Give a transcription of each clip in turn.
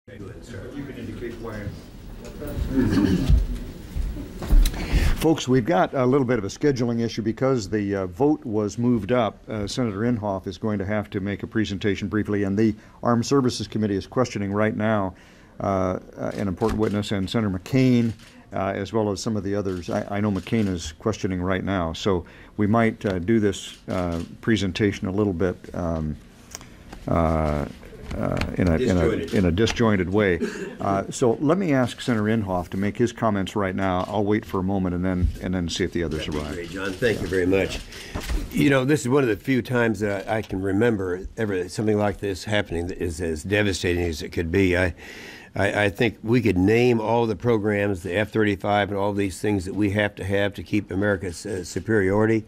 Okay, go ahead, sir. You can indicate why. Folks, we've got a little bit of a scheduling issue because the vote was moved up. Senator Inhofe is going to have to make a presentation briefly, and the Armed Services Committee is questioning right now an important witness, and Senator McCain, as well as some of the others. I know McCain is questioning right now, so we might do this presentation a little bit in a disjointed way. So let me ask Senator Inhofe to make his comments right now. I'll wait for a moment and then see if the others arrive. Great, John. Thank you very much. You know, this is one of the few times that I can remember ever something like this happening that is as devastating as it could be. I think we could name all the programs, the F-35 and all these things that we have to keep America's superiority.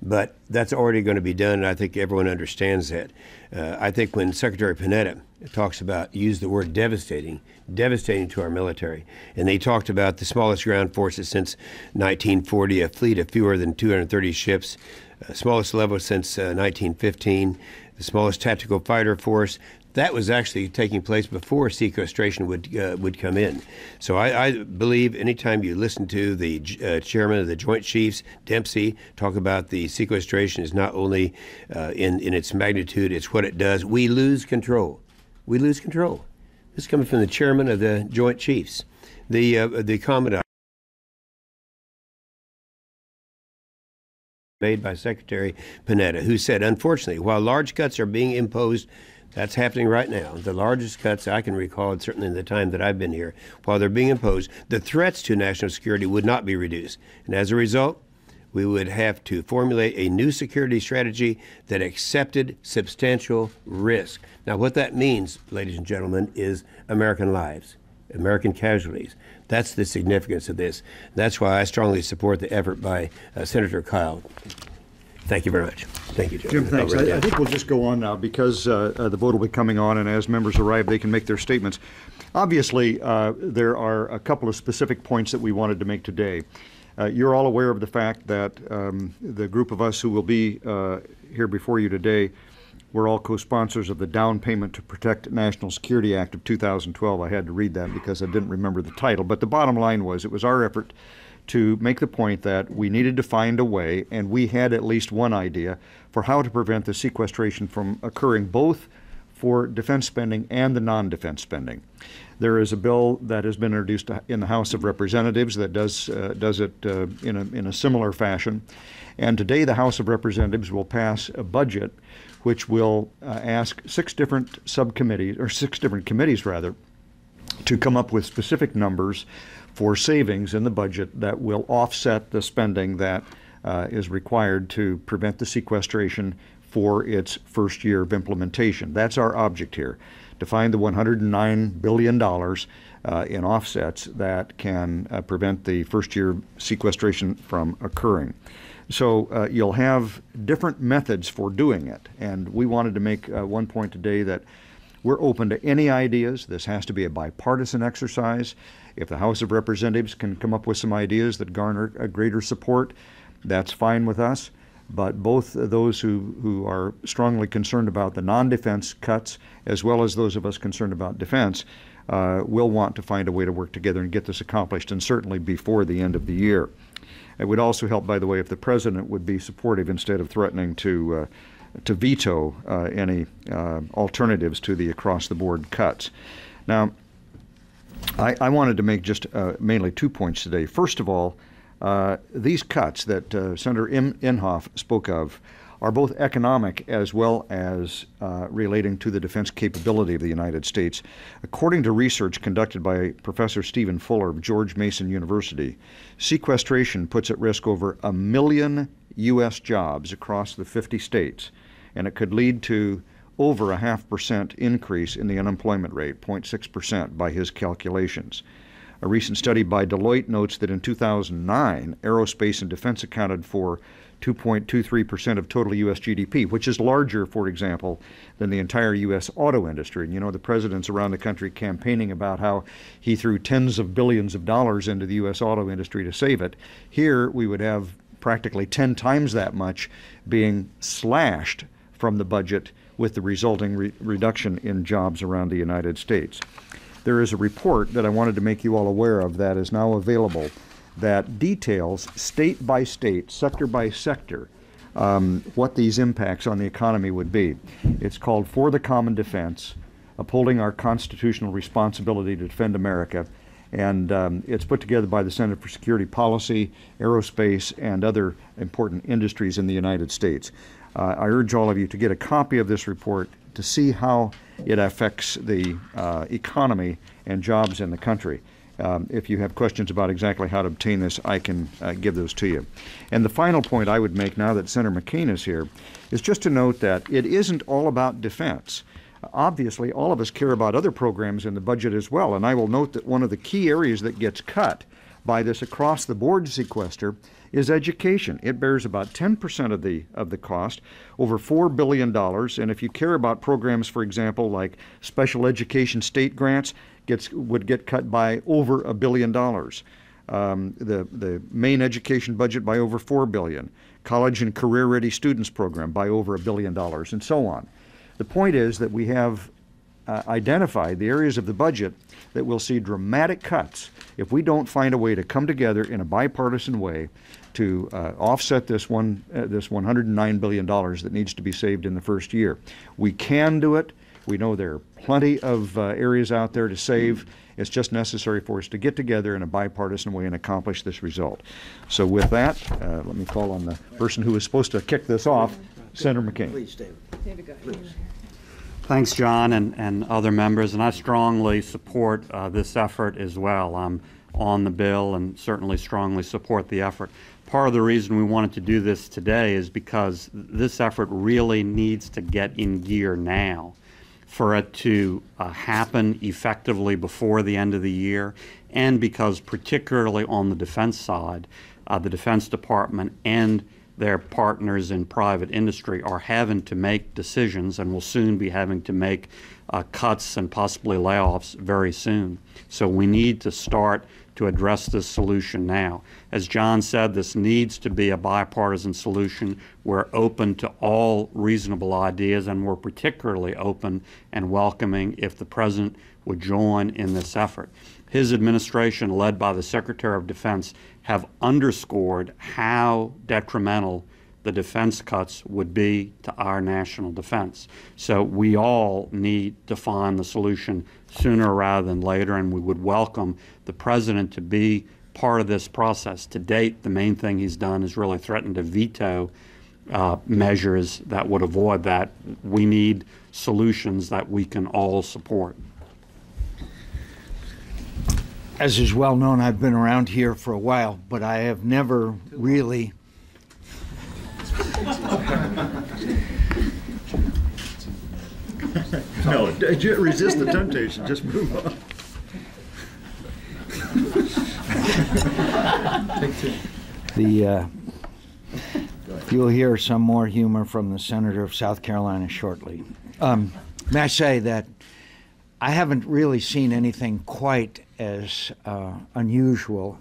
But that's already going to be done, and I think everyone understands that. I think when Secretary Panetta talks about, use the word devastating to our military, and they talked about the smallest ground forces since 1940, a fleet of fewer than 230 ships, smallest level since 1915, the smallest tactical fighter force. That was actually taking place before sequestration would come in. So I believe anytime you listen to the chairman of the Joint Chiefs, Dempsey, talk about the sequestration is not only in its magnitude, it's what it does. We lose control. We lose control. This is coming from the chairman of the Joint Chiefs. The commandant made by Secretary Panetta, who said, unfortunately, while large cuts are being imposed, that's happening right now. The largest cuts I can recall, certainly in the time that I've been here, while they're being imposed, the threats to national security would not be reduced. And as a result, we would have to formulate a new security strategy that accepted substantial risk. Now, what that means, ladies and gentlemen, is American lives, American casualties. That's the significance of this. That's why I strongly support the effort by Senator Kyle. Thank you very much. Thank you, Jim, thanks. I think we'll just go on now because the vote will be coming on, and as members arrive, they can make their statements. Obviously, there are a couple of specific points that we wanted to make today. You're all aware of the fact that the group of us who will be here before you today, we're all co-sponsors of the Down Payment to Protect National Security Act of 2012. I had to read that because I didn't remember the title, but the bottom line was it was our effort to make the point that we needed to find a way, and we had at least one idea, for how to prevent the sequestration from occurring both for defense spending and the non-defense spending. There is a bill that has been introduced in the House of Representatives that does it in a similar fashion. And today the House of Representatives will pass a budget which will ask six different committees rather, to come up with specific numbers for savings in the budget that will offset the spending that is required to prevent the sequestration for its first year of implementation. That's our object here, to find the $109 billion in offsets that can prevent the first year sequestration from occurring. So you'll have different methods for doing it, and we wanted to make one point today that we're open to any ideas. This has to be a bipartisan exercise. If the House of Representatives can come up with some ideas that garner a greater support, that's fine with us. But both those who are strongly concerned about the non-defense cuts, as well as those of us concerned about defense, will want to find a way to work together and get this accomplished, and certainly before the end of the year. It would also help, by the way, if the President would be supportive instead of threatening to veto any alternatives to the across-the-board cuts. Now, I wanted to make just mainly 2 points today. First of all, these cuts that Senator Inhofe spoke of are both economic as well as relating to the defense capability of the United States. According to research conducted by Professor Stephen Fuller of George Mason University, sequestration puts at risk over 1 million U.S. jobs across the 50 states, and it could lead to over a 0.5% increase in the unemployment rate, 0.6% by his calculations. A recent study by Deloitte notes that in 2009, aerospace and defense accounted for 2.23% of total U.S. GDP, which is larger, for example, than the entire U.S. auto industry. And you know, the president's around the country campaigning about how he threw tens of billions of dollars into the U.S. auto industry to save it. Here, we would have practically 10 times that much being slashed from the budget, with the resulting reduction in jobs around the United States. there is a report that I wanted to make you all aware of that is now available that details state by state, sector by sector, what these impacts on the economy would be. It's called For the Common Defense, Upholding Our Constitutional Responsibility to Defend America. And it's put together by the Center for Security Policy, Aerospace, and other important industries in the United States. I urge all of you to get a copy of this report to see how it affects the economy and jobs in the country. If you have questions about exactly how to obtain this, I can give those to you. And the final point I would make now that Senator McCain is here is just to note that it isn't all about defense. Obviously, all of us care about other programs in the budget as well, and I will note that one of the key areas that gets cut by this across-the-board sequester is education. It bears about 10% of the cost, over $4 billion, and if you care about programs, for example, like special education state grants, would get cut by over $1 billion. The main education budget by over $4 billion, college and career-ready students program by over $1 billion, and so on. The point is that we have identified the areas of the budget that will see dramatic cuts if we don't find a way to come together in a bipartisan way to offset this $109 billion that needs to be saved in the first year. We can do it. We know there are plenty of areas out there to save. It's just necessary for us to get together in a bipartisan way and accomplish this result. So with that, let me call on the person who is supposed to kick this off, Senator McCain. Please, David. David, go ahead. Thanks, John, and other members, and I strongly support this effort as well. I'm on the bill and certainly strongly support the effort. Part of the reason we wanted to do this today is because this effort really needs to get in gear now for it to happen effectively before the end of the year, and because particularly on the defense side, the Defense Department and their partners in private industry are having to make decisions and will soon be having to make cuts and possibly layoffs very soon. So we need to start to address this solution now. As John said, this needs to be a bipartisan solution. We're open to all reasonable ideas, and we're particularly open and welcoming if the President would join in this effort. His administration, led by the Secretary of Defense, have underscored how detrimental the defense cuts would be to our national defense. So we all need to find the solution sooner rather than later, and we would welcome the President to be part of this process. To date, the main thing he's done is really threatened to veto measures that would avoid that. We need solutions that we can all support. As is well known, I've been around here for a while, but I have never really No, resist the temptation. Just move on. You'll hear some more humor from the Senator of South Carolina shortly. May I say that I haven't really seen anything quite as unusual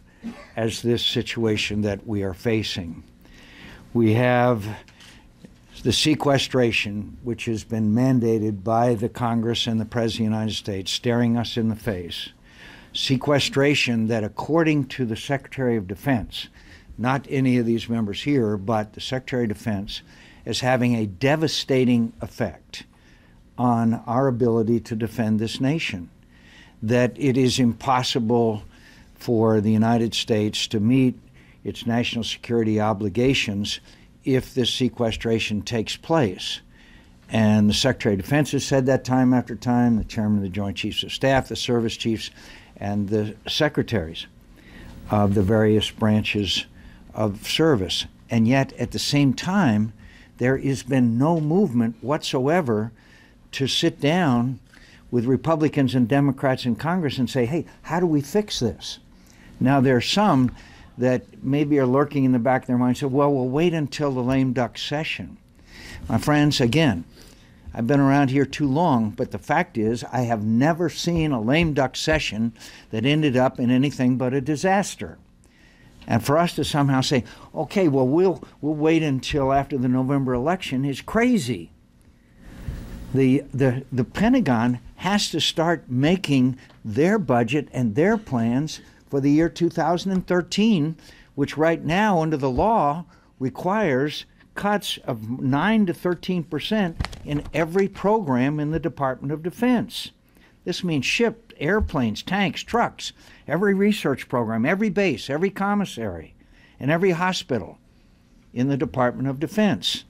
as this situation that we are facing. We have the sequestration, which has been mandated by the Congress and the President of the United States, staring us in the face. Sequestration that, according to the Secretary of Defense, not any of these members here, but the Secretary of Defense, is having a devastating effect on our ability to defend this nation. That it is impossible for the United States to meet its national security obligations if this sequestration takes place. And the Secretary of Defense has said that time after time, the Chairman of the Joint Chiefs of Staff, the service chiefs, and the secretaries of the various branches of service. And yet, at the same time, there has been no movement whatsoever to sit down with Republicans and Democrats in Congress and say, hey, how do we fix this? Now, there are some that maybe are lurking in the back of their mind and say, well, we'll wait until the lame duck session. My friends, again, I've been around here too long, but the fact is I have never seen a lame duck session that ended up in anything but a disaster. And for us to somehow say, okay, well, we'll wait until after the November election is crazy. The Pentagon has to start making their budget and their plans for the year 2013, which right now under the law requires cuts of 9 to 13% in every program in the Department of Defense. This means shipped airplanes, tanks, trucks, every research program, every base, every commissary, and every hospital in the Department of Defense.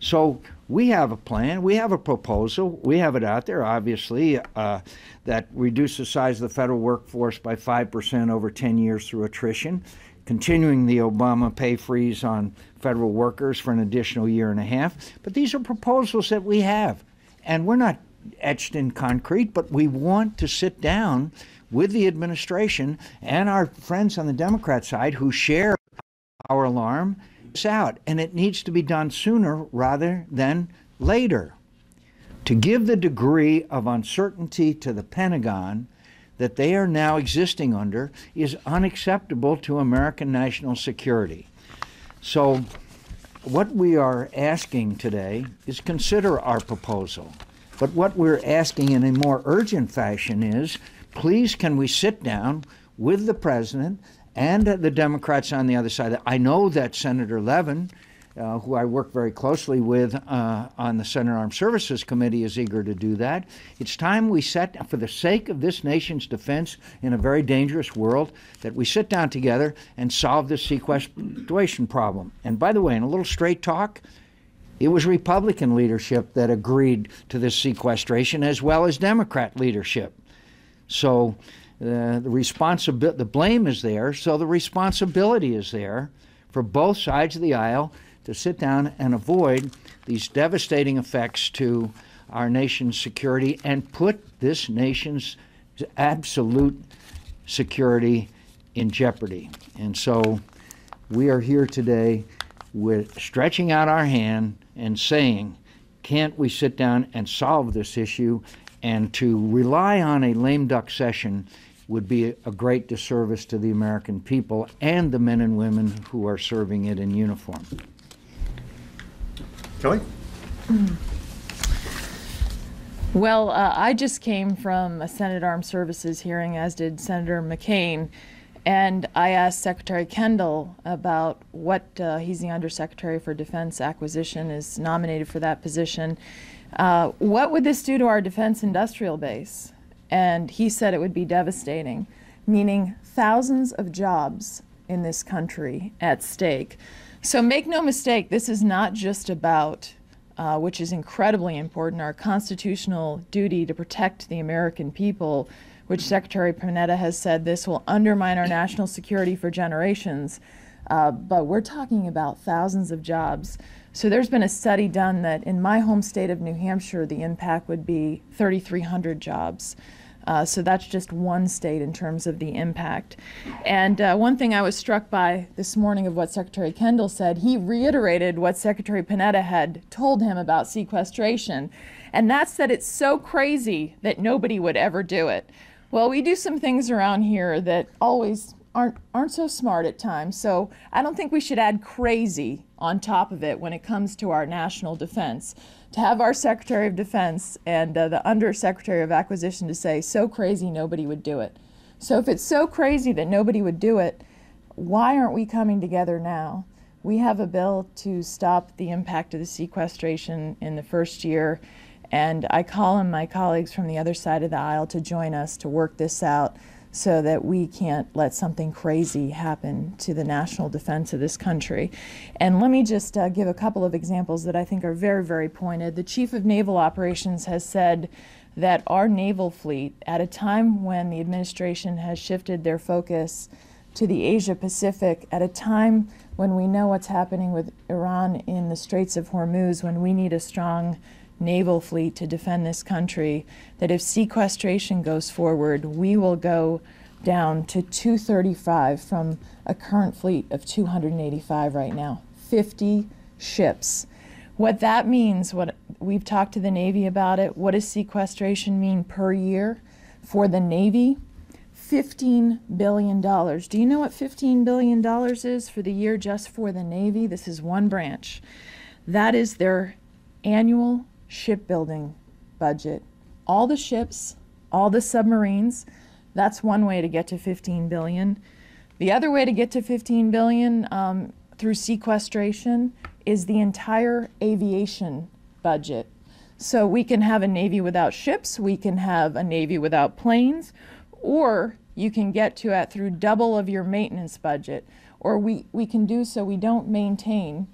So we have a plan, we have a proposal, we have it out there, obviously, that reduces the size of the federal workforce by 5% over 10 years through attrition, continuing the Obama pay freeze on federal workers for an additional year and a half. But these are proposals that we have, and we're not etched in concrete, but we want to sit down with the administration and our friends on the Democrat side who share our alarm out, and it needs to be done sooner rather than later. To give the degree of uncertainty to the Pentagon that they are now existing under is unacceptable to American national security. So what we are asking today is consider our proposal. But what we're asking in a more urgent fashion is, please can we sit down with the President and the Democrats on the other side. I know that Senator Levin, who I work very closely with on the Senate Armed Services Committee, is eager to do that. It's time we for the sake of this nation's defense in a very dangerous world, that we sit down together and solve this sequestration problem. And by the way, in a little straight talk, it was Republican leadership that agreed to this sequestration as well as Democrat leadership. So the blame is there, so the responsibility is there for both sides of the aisle to sit down and avoid these devastating effects to our nation's security and put this nation's absolute security in jeopardy. And so we are here today with stretching out our hand and saying, can't we sit down and solve this issue? And to rely on a lame duck session would be a great disservice to the American people and the men and women who are serving it in uniform. Kelly? Well, I just came from a Senate Armed Services hearing, as did Senator McCain, and I asked Secretary Kendall about what, he's the Undersecretary for Defense Acquisition, is nominated for that position. What would this do to our defense industrial base? And he said it would be devastating, meaning thousands of jobs in this country at stake. So make no mistake, this is not just about, which is incredibly important, our constitutional duty to protect the American people, which Secretary Panetta has said this will undermine our national security for generations. But we're talking about thousands of jobs. So there's been a study done that in my home state of New Hampshire, the impact would be 3,300 jobs. So that's just one state in terms of the impact. And one thing I was struck by this morning of what Secretary Kendall said, he reiterated what Secretary Panetta had told him about sequestration. And that's that it's so crazy that nobody would ever do it. Well, we do some things around here that always aren't so smart at times. So I don't think we should add crazy on top of it when it comes to our national defense. To have our Secretary of Defense and the Undersecretary of Acquisition to say, so crazy nobody would do it. So if it's so crazy that nobody would do it, why aren't we coming together now? We have a bill to stop the impact of the sequestration in the first year, and I call on my colleagues from the other side of the aisle to join us to work this out so that we can't let something crazy happen to the national defense of this country. And let me just give a couple of examples that I think are very, very pointed. The Chief of Naval Operations has said that our naval fleet, at a time when the administration has shifted their focus to the Asia Pacific, at a time when we know what's happening with Iran in the Straits of Hormuz, when we need a strong naval fleet to defend this country, that if sequestration goes forward, we will go down to 235 from a current fleet of 285 right now. 50 ships. What that means, what we've talked to the Navy about it, what does sequestration mean per year for the Navy? $15 billion. Do you know what $15 billion is for the year just for the Navy? This is one branch. That is their annual shipbuilding budget all the ships, all the submarines. That's one way to get to 15 billion. The other way to get to 15 billion through sequestration is the entire aviation budget. So we can have a Navy without ships, we can have a Navy without planes, or you can get to it through double of your maintenance budget, or we can do so we don't maintain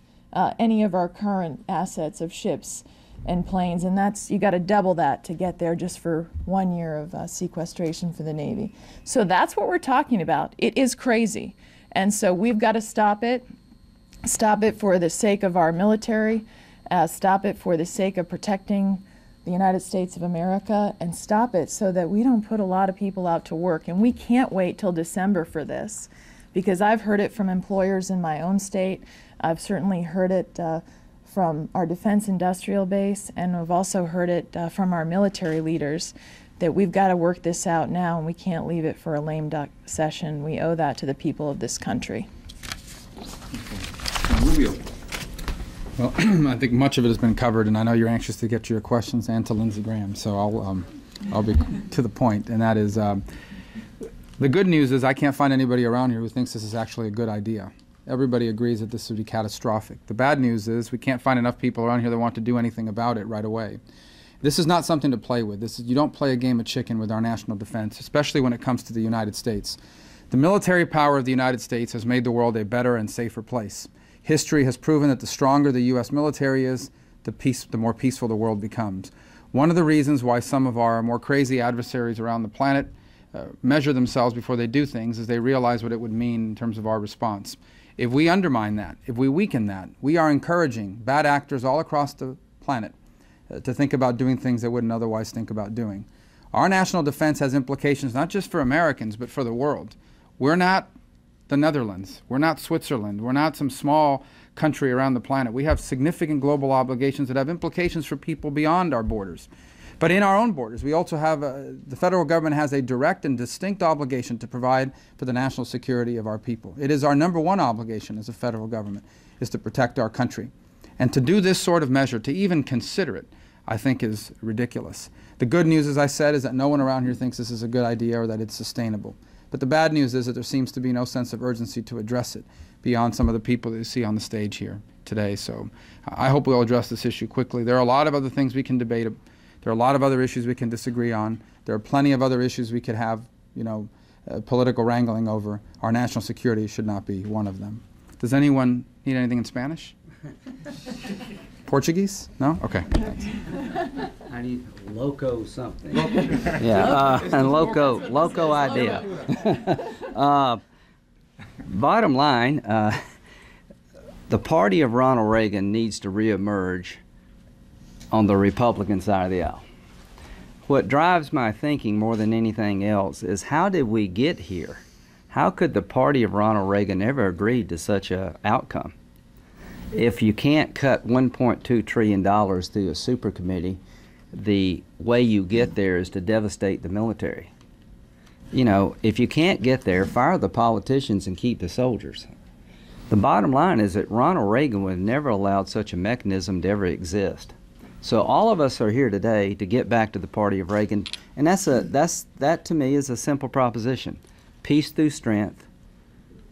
any of our current assets of ships and planes, and that's, you got to double that to get there just for 1 year of sequestration for the Navy. So that's what we're talking about. It is crazy, and so we've got to stop it for the sake of our military, stop it for the sake of protecting the United States of America, and stop it so that we don't put a lot of people out to work. And we can't wait till December for this, because I've heard it from employers in my own state. I've certainly heard it from our defense industrial base, and we've also heard it from our military leaders that we've got to work this out now, and we can't leave it for a lame duck session. We owe that to the people of this country. Rubio. Well, I think much of it has been covered, and I know you're anxious to get to your questions and to Lindsey Graham, so I'll be to the point, and that is the good news is I can't find anybody around here who thinks this is actually a good idea. Everybody agrees that this would be catastrophic. The bad news is we can't find enough people around here that want to do anything about it right away. This is not something to play with. You don't play a game of chicken with our national defense, especially when it comes to the United States. The military power of the United States has made the world a better and safer place. History has proven that the stronger the U.S. military is, the more peaceful the world becomes. One of the reasons why some of our more crazy adversaries around the planet measure themselves before they do things is they realize what it would mean in terms of our response. If we undermine that, if we weaken that, we are encouraging bad actors all across the planet to think about doing things they wouldn't otherwise think about doing. Our national defense has implications not just for Americans, but for the world. We're not the Netherlands. We're not Switzerland. We're not some small country around the planet. We have significant global obligations that have implications for people beyond our borders. But in our own borders, we also have, the federal government has a direct and distinct obligation to provide for the national security of our people. It is our #1 obligation as a federal government, is to protect our country. And to do this sort of measure, to even consider it, I think is ridiculous. The good news, as I said, is that no one around here thinks this is a good idea or that it's sustainable. But the bad news is that there seems to be no sense of urgency to address it beyond some of the people that you see on the stage here today. So I hope we'll address this issue quickly. There are a lot of other things we can debate. There are a lot of other issues we can disagree on. There are plenty of other issues we could have, political wrangling over. Our national security should not be one of them. Does anyone need anything in Spanish? Portuguese? No? Okay. Thanks. How do you loco something? Yeah, and loco idea. Bottom line, the party of Ronald Reagan needs to reemerge on the Republican side of the aisle. What drives my thinking more than anything else is how did we get here? How could the party of Ronald Reagan ever agree to such an outcome? If you can't cut $1.2 trillion through a super committee, the way you get there is to devastate the military. If you can't get there, fire the politicians and keep the soldiers. The bottom line is that Ronald Reagan would have never allowed such a mechanism to ever exist. So all of us are here today to get back to the party of Reagan, and that to me is a simple proposition. Peace through strength,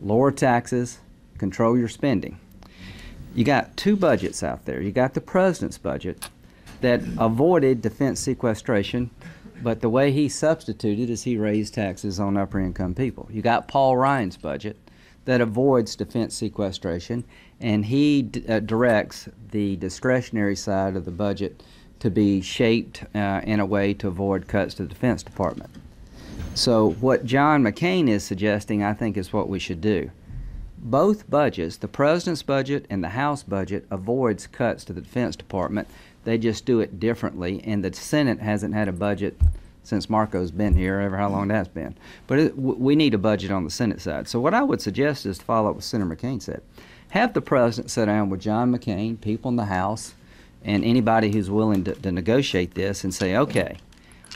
lower taxes, control your spending. You got two budgets out there. You got the president's budget that avoided defense sequestration, but the way he substituted is he raised taxes on upper income people. You got Paul Ryan's budget that avoids defense sequestration, and he directs the discretionary side of the budget to be shaped in a way to avoid cuts to the Defense Department. So what John McCain is suggesting, I think, is what we should do. Both budgets, the president's budget and the House budget, avoids cuts to the Defense Department. They just do it differently, and the Senate hasn't had a budget since Marco's been here, ever how long that's been. But we need a budget on the Senate side. So what I would suggest is to follow up what Senator McCain said. Have the president sit down with John McCain, people in the House, and anybody who's willing to negotiate this and say, okay,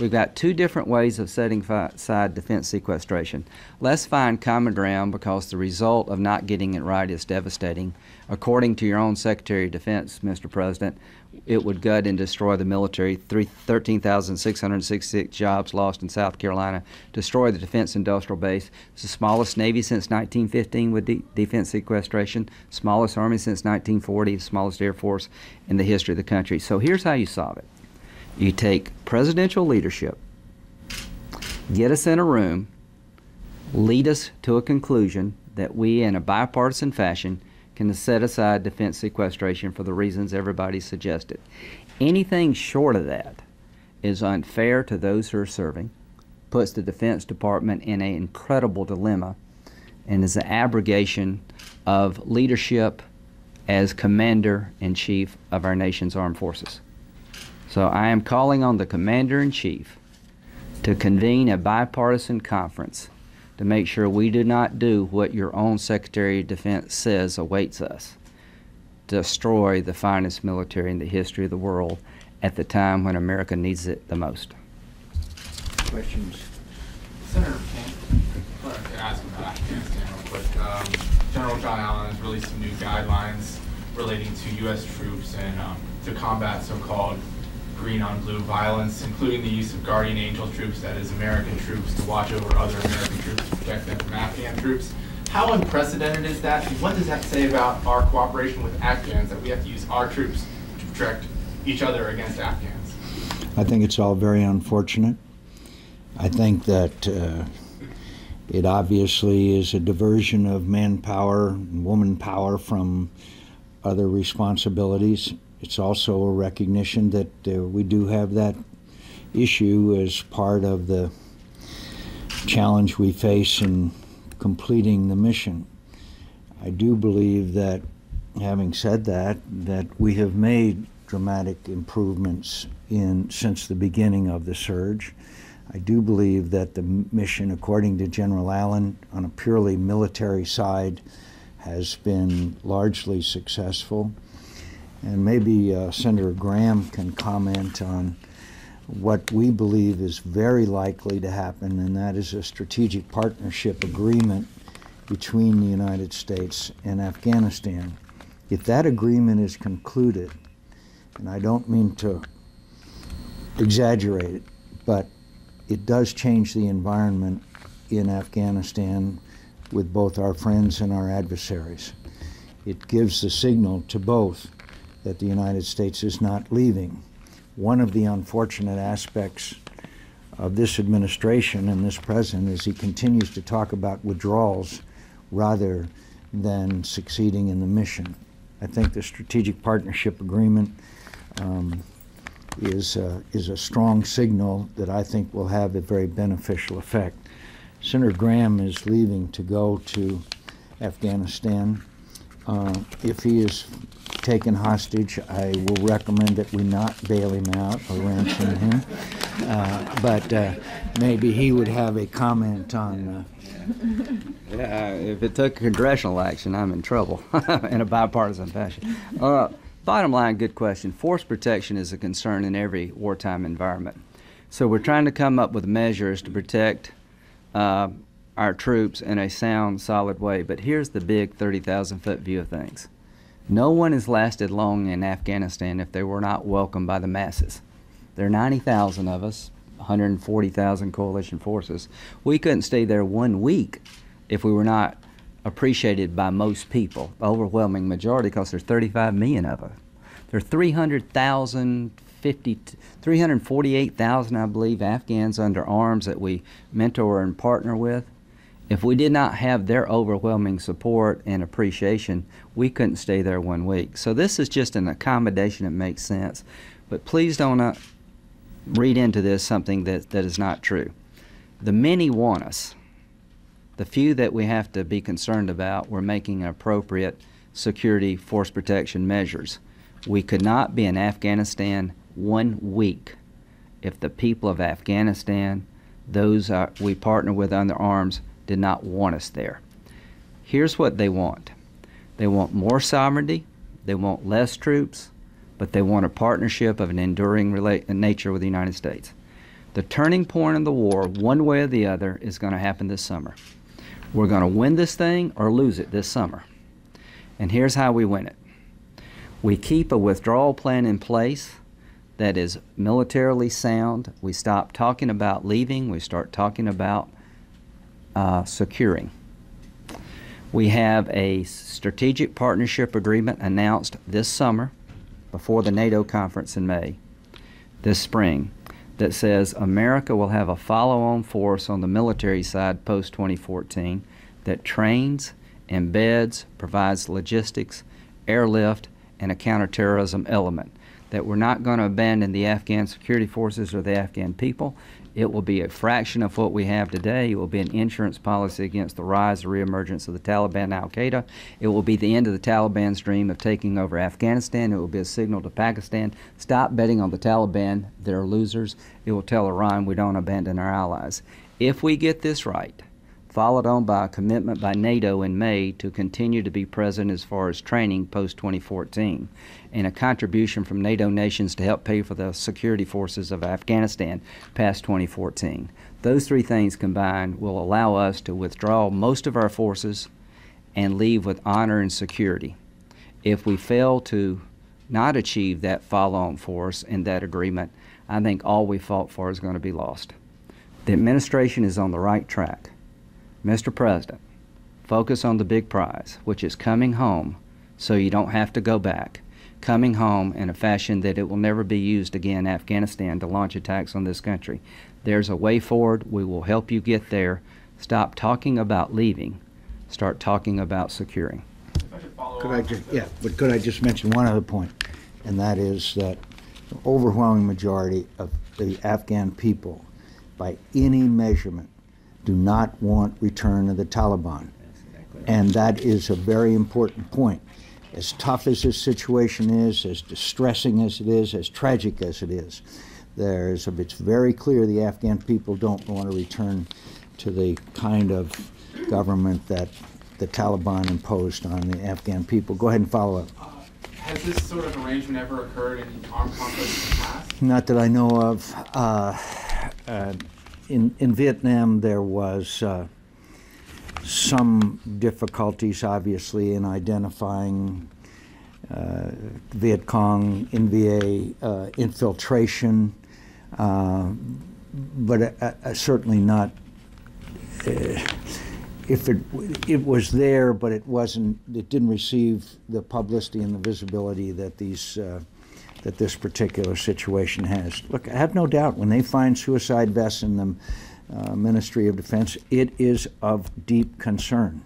we've got two different ways of setting aside defense sequestration. Let's find common ground, because the result of not getting it right is devastating. According to your own Secretary of Defense, Mr. President, it would gut and destroy the military, 13,666 jobs lost in South Carolina, destroy the defense industrial base. It's the smallest Navy since 1915 with defense sequestration, smallest Army since 1940, smallest Air Force in the history of the country. So here's how you solve it. You take presidential leadership, get us in a room, lead us to a conclusion that we, in a bipartisan fashion, can set aside defense sequestration for the reasons everybody suggested. Anything short of that is unfair to those who are serving, puts the Defense Department in an incredible dilemma, and is an abrogation of leadership as Commander-in-Chief of our nation's armed forces. So I am calling on the Commander-in-Chief to convene a bipartisan conference to make sure we do not do what your own Secretary of Defense says awaits us: destroy the finest military in the history of the world at the time when America needs it the most. Questions? Senator McCain, I wanted to ask about Afghanistan real quick. General John Allen has released some new guidelines relating to U.S. troops and to combat so-called green on blue violence, including the use of guardian angel troops, that is American troops, to watch over other American troops to protect them from Afghan troops. How unprecedented is that? And what does that say about our cooperation with Afghans, that we have to use our troops to protect each other against Afghans? I think it's all very unfortunate. I think that it obviously is a diversion of manpower and woman power from other responsibilities. It's also a recognition that we do have that issue as part of the challenge we face in completing the mission. I do believe that, having said that, that we have made dramatic improvements since the beginning of the surge. I do believe that the mission, according to General Allen, on a purely military side, has been largely successful. And maybe Senator Graham can comment on what we believe is very likely to happen, and that is a strategic partnership agreement between the United States and Afghanistan. If that agreement is concluded, and I don't mean to exaggerate it, but it does change the environment in Afghanistan with both our friends and our adversaries. It gives the signal to both that the United States is not leaving. One of the unfortunate aspects of this administration and this president is he continues to talk about withdrawals rather than succeeding in the mission. I think the strategic partnership agreement is a strong signal that I think will have a very beneficial effect. Senator Graham is leaving to go to Afghanistan. If he is taken hostage, I will recommend that we not bail him out or ransom him. But maybe he would have a comment on. If it took congressional action, I'm in trouble in a bipartisan fashion. Bottom line, good question. Force protection is a concern in every wartime environment. So we're trying to come up with measures to protect our troops in a sound, solid way. But here's the big 30,000-foot view of things. No one has lasted long in Afghanistan if they were not welcomed by the masses. There are 90,000 of us, 140,000 coalition forces. We couldn't stay there 1 week if we were not appreciated by most people, the overwhelming majority, because there's 35 million of us. There are 348,000, I believe, Afghans under arms that we mentor and partner with. If we did not have their overwhelming support and appreciation, we couldn't stay there 1 week. So this is just an accommodation that makes sense. But please don't read into this something that is not true. The many want us. The few that we have to be concerned about, we're making appropriate security force protection measures. We could not be in Afghanistan 1 week if the people of Afghanistan, those we partner with under arms, did not want us there. Here's what they want. They want more sovereignty, they want less troops, but they want a partnership of an enduring nature with the United States. The turning point in the war, one way or the other, is going to happen this summer. We're going to win this thing or lose it this summer. And here's how we win it. We keep a withdrawal plan in place that is militarily sound. We stop talking about leaving. We start talking about securing. We have a strategic partnership agreement announced this summer before the NATO conference in May, this spring, that says America will have a follow-on force on the military side post-2014 that trains, embeds, provides logistics, airlift, and a counterterrorism element. That we're not going to abandon the Afghan security forces or the Afghan people. It will be a fraction of what we have today. It will be an insurance policy against the rise or reemergence of the Taliban and Al-Qaeda. It will be the end of the Taliban's dream of taking over Afghanistan. It will be a signal to Pakistan, stop betting on the Taliban. They're losers. It will tell Iran we don't abandon our allies. If we get this right, followed on by a commitment by NATO in May to continue to be present as far as training post-2014, and a contribution from NATO nations to help pay for the security forces of Afghanistan past 2014. Those three things combined will allow us to withdraw most of our forces and leave with honor and security. If we fail to not achieve that follow-on force and that agreement, I think all we fought for is going to be lost. The administration is on the right track. Mr. President, focus on the big prize, which is coming home so you don't have to go back. Coming home in a fashion that it will never be used again in Afghanistan to launch attacks on this country. There's a way forward. We will help you get there. Stop talking about leaving. Start talking about securing. Could I just mention one other point, and that is that the overwhelming majority of the Afghan people, by any measurement, do not want return of the Taliban. And that is a very important point. As tough as this situation is, as distressing as it is, as tragic as it is, it's very clear the Afghan people don't want to return to the kind of government that the Taliban imposed on the Afghan people. Go ahead and follow up. Has this sort of arrangement ever occurred in armed conflicts in the past? Not that I know of. In Vietnam, there was some difficulties, obviously, in identifying Viet Cong, NVA infiltration, but certainly not. If it was there, but it wasn't. It didn't receive the publicity and the visibility that that this particular situation has. Look, I have no doubt when they find suicide vests in the Ministry of Defense, it is of deep concern.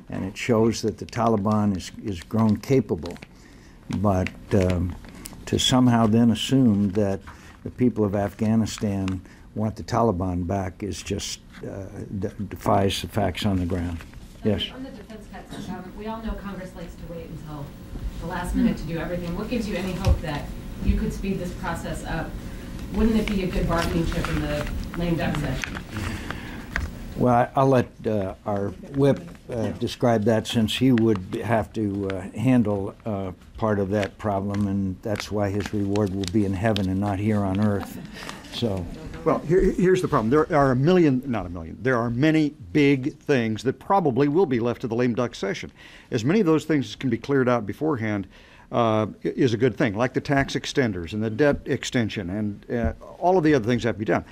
And it shows that the Taliban is grown capable. But to somehow then assume that the people of Afghanistan want the Taliban back is just defies the facts on the ground. Yes? On the defense cuts, we all know Congress likes to wait until the last minute to do everything. What gives you any hope that you could speed this process up? Wouldn't it be a good bargaining chip in the lame duck session? Well, I'll let our whip describe that, since he would have to handle part of that problem, and that's why his reward will be in heaven and not here on earth. So. Well, here's the problem. There are there are many big things that probably will be left to the lame duck session. As many of those things as can be cleared out beforehand is a good thing, like the tax extenders and the debt extension and all of the other things that have to be done.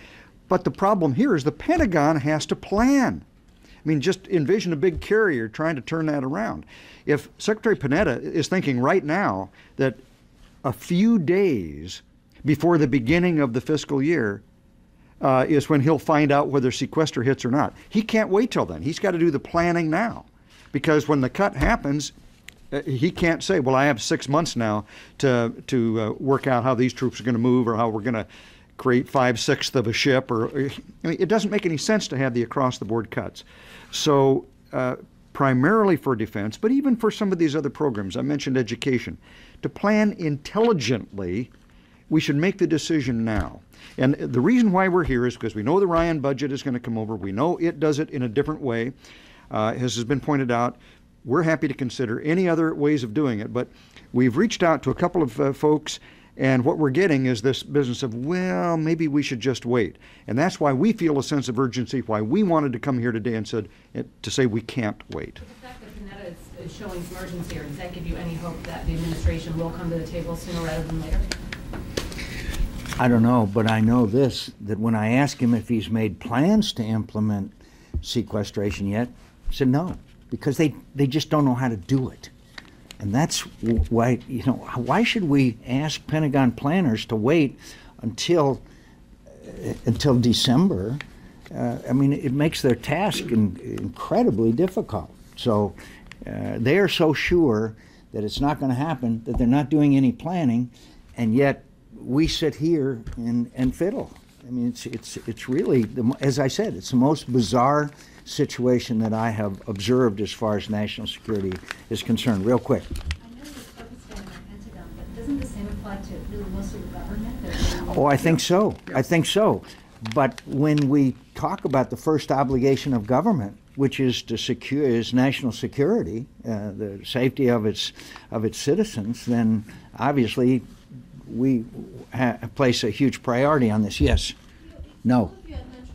But the problem here is the Pentagon has to plan. I mean, just envision a big carrier trying to turn that around. If Secretary Panetta is thinking right now that a few days before the beginning of the fiscal year is when he'll find out whether sequester hits or not, he can't wait till then. He's got to do the planning now, because when the cut happens, he can't say, well, I have 6 months now to work out how these troops are going to move or how we're going to create 5/6 of a ship. I mean, it doesn't make any sense to have the across-the-board cuts. So primarily for defense, but even for some of these other programs, I mentioned education, to plan intelligently, we should make the decision now. And the reason why we're here is because we know the Ryan budget is going to come over. We know it does it in a different way. As has been pointed out, we're happy to consider any other ways of doing it. But we've reached out to a couple of folks, and what we're getting is this business of, well, maybe we should just wait. And that's why we feel a sense of urgency, why we wanted to come here today and said to say we can't wait. But the fact that Panetta is showing some urgency, or does that give you any hope that the administration will come to the table sooner rather than later? I don't know, but I know this, that when I asked him if he's made plans to implement sequestration yet, he said no, because they just don't know how to do it. And that's why, you know, why should we ask Pentagon planners to wait until December? I mean, it makes their task incredibly difficult. So they are so sure that it's not going to happen that they're not doing any planning, and yet we sit here and fiddle. I mean, it's really, as I said, it's the most bizarre situation that I have observed as far as national security is concerned. Real quick. I know you're focused on the Pentagon, but doesn't the same apply to really most of the government? Oh, I think so. I think so. But when we talk about the first obligation of government, which is to secure is national security, the safety of its citizens, then obviously we place a huge priority on this. Yes. No. You had mentioned,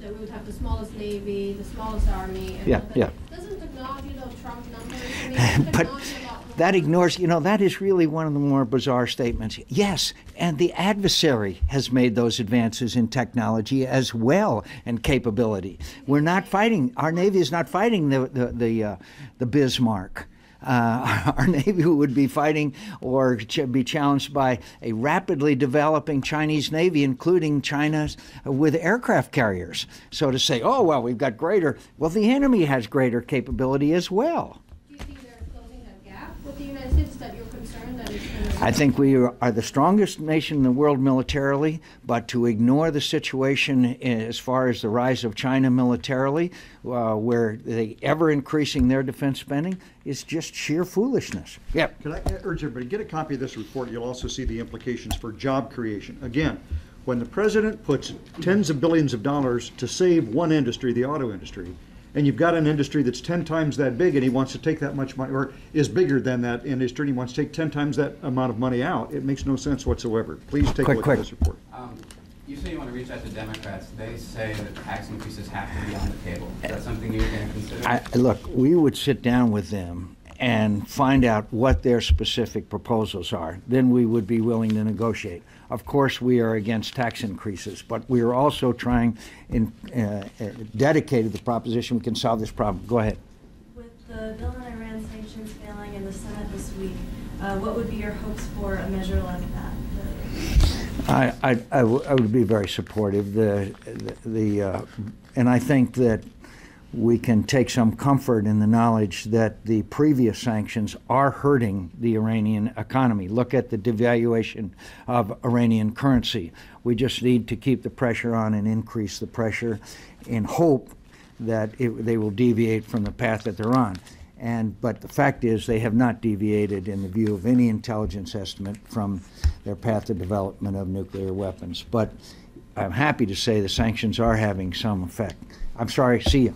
that we would have the smallest navy, the smallest army. And Yeah. Doesn't technology, Trump numbers? I mean, But technology a lot more. that ignores, that is really one of the more bizarre statements. Yes, and the adversary has made those advances in technology as well and capability. We're not fighting, our Navy is not fighting the Bismarck. Our Navy would be fighting or be challenged by a rapidly developing Chinese Navy, including China's with aircraft carriers. So to say, oh, well, we've got greater, well, the enemy has greater capability as well. Do you think they're closing that gap with the United States, that you're concerned that it's going to... I think we are the strongest nation in the world militarily, but to ignore the situation as far as the rise of China militarily, where they ever increasing their defense spending, is just sheer foolishness. Yeah. Can I urge everybody, get a copy of this report. You'll also see the implications for job creation. Again, when the president puts tens of billions of dollars to save one industry, the auto industry, and you've got an industry that's 10 times that big, and he wants to take that much money, or is bigger than that industry, and he wants to take 10 times that amount of money out, it makes no sense whatsoever. Please take a look at this report. You say you want to reach out to Democrats. They say that tax increases have to be on the table. Is that something you're going to consider? Look, we would sit down with them and find out what their specific proposals are. Then we would be willing to negotiate. Of course, we are against tax increases, but we are also trying, dedicated to the proposition we can solve this problem. Go ahead. With the bill on Iran sanctions failing in the Senate this week, what would be your hopes for a measure like that? I would be very supportive. And I think that we can take some comfort in the knowledge that the previous sanctions are hurting the Iranian economy. Look at the devaluation of Iranian currency. We just need to keep the pressure on and increase the pressure in hope that they will deviate from the path that they're on. But the fact is they have not deviated in the view of any intelligence estimate from their path to development of nuclear weapons. But I'm happy to say the sanctions are having some effect. I'm sorry, see you.